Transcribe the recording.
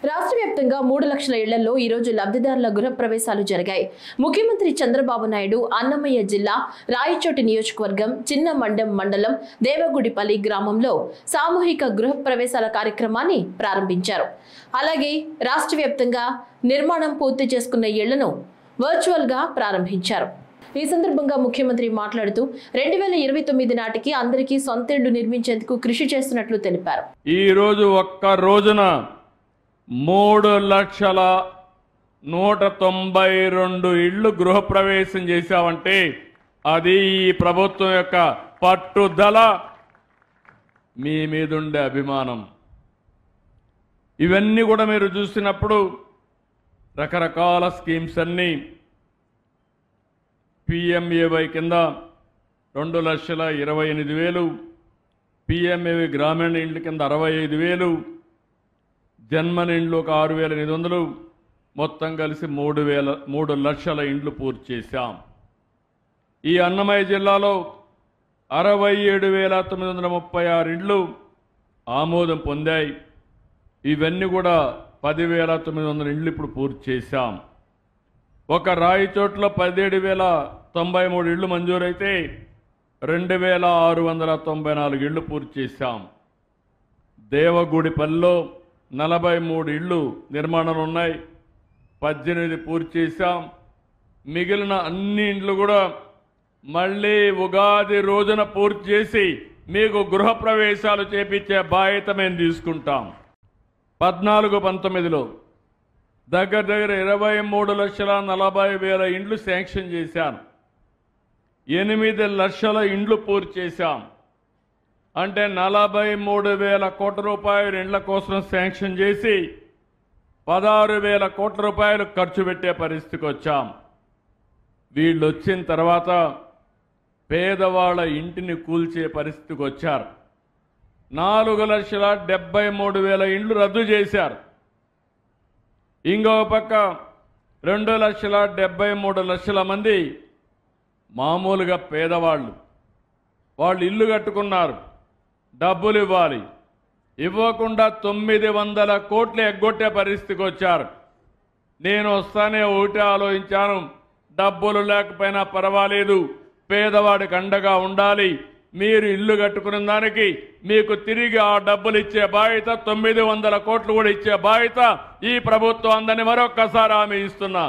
రాష్ట్ర వ్యాప్తంగా 3 లక్షల ఇళ్లలో ఈ రోజు లబ్ధిదారుల గృహ ప్రవేశాలు జరిగాయి. ముఖ్యమంత్రి చంద్రబాబు నాయుడు అన్నమయ్య జిల్లా రాయచోటి నియోజకవర్గం చిన్నమండెం మండలం దేవగుడిపల్లి గ్రామంలో సామూహిక గృహ ప్రవేశాల కార్యక్రమాన్ని ప్రారంభించారు. అలాగే రాష్ట్ర వ్యాప్తంగా నిర్మాణం పూర్తి చేసుకున్న ఇళ్లను వర్చువల్ గా ప్రారంభించారు. ఈ సందర్భంగా ముఖ్యమంత్రి మాట్లాడుతూ 2029 నాటికి అందరికీ సొంత ఇళ్లు నిర్మించేందుకు కృషి చేస్తున్నట్లు తెలిపారు. ఈ రోజు ఒక్క రోజున 3,192 ఇళ్లు గృహప్రవేశం చేశామంటే అది ఈ ప్రభుత్వం యొక్క పట్టుదల, మీ మీదుండే అభిమానం. ఇవన్నీ కూడా మీరు చూసినప్పుడు రకరకాల స్కీమ్స్ అన్నీ PMAY కింద 2,28,000, PMAY గ్రామీణ ఇండ్ల కింద 65,000, జన్మన్ ఇండ్లు ఒక 6,800, మొత్తం కలిసి 3 లక్షల ఇండ్లు పూర్తి చేశాం. ఈ అన్నమయ్య జిల్లాలో 67,936 ఇండ్లు ఆమోదం పొందాయి. ఇవన్నీ కూడా 10,900 ఇండ్లు ఇప్పుడు పూర్తి చేశాం. ఒక రాయచోట్ల 17,093 ఇళ్లు మంజూరైతే 2,694 ఇళ్లు పూర్తి చేశాం. దేవగుడిపల్లిలో 43 ఇళ్లు నిర్మాణాలు ఉన్నాయి, 18 పూర్తి చేశాం. మిగిలిన అన్ని ఇండ్లు కూడా మళ్ళీ ఉగాది రోజున పూర్తి చేసి మీకు గృహప్రవేశాలు చేపించే బాధ్యత మేము తీసుకుంటాం. 14-19లో దగ్గర 23,40,000 ఇండ్లు శాంక్షన్ చేశాను. 8 లక్షల ఇండ్లు పూర్తి చేశాం. అంటే 43,000 కోట్ల రూపాయలు ఇండ్ల కోసం శాంక్షన్ చేసి 16,000 కోట్ల రూపాయలు ఖర్చు పెట్టే పరిస్థితికి వచ్చాం. వీళ్ళు వచ్చిన తర్వాత పేదవాళ్ళ ఇంటిని కూల్చే పరిస్థితికి వచ్చారు. 4,73,000 ఇండ్లు రద్దు చేశారు. ఇంకో పక్క 2,73,00,000 మంది మామూలుగా పేదవాళ్ళు, వాళ్ళు ఇల్లు కట్టుకున్నారు, డబ్బులు ఇవ్వాలి, ఇవ్వకుండా 900 కోట్లు ఎగ్గొట్టే పరిస్థితికి వచ్చారు. నేను వస్తానే ఒకటి ఆలోచించాను, డబ్బులు లేకపోయినా పర్వాలేదు, పేదవాడికి అండగా ఉండాలి. మీరు ఇల్లు కట్టుకున్న దానికి మీకు తిరిగి ఆ డబ్బులు ఇచ్చే బాధ్యత, 900 కోట్లు కూడా ఇచ్చే బాధ్యత ఈ ప్రభుత్వం అందని మరొక్కసారి హామీ ఇస్తున్నా.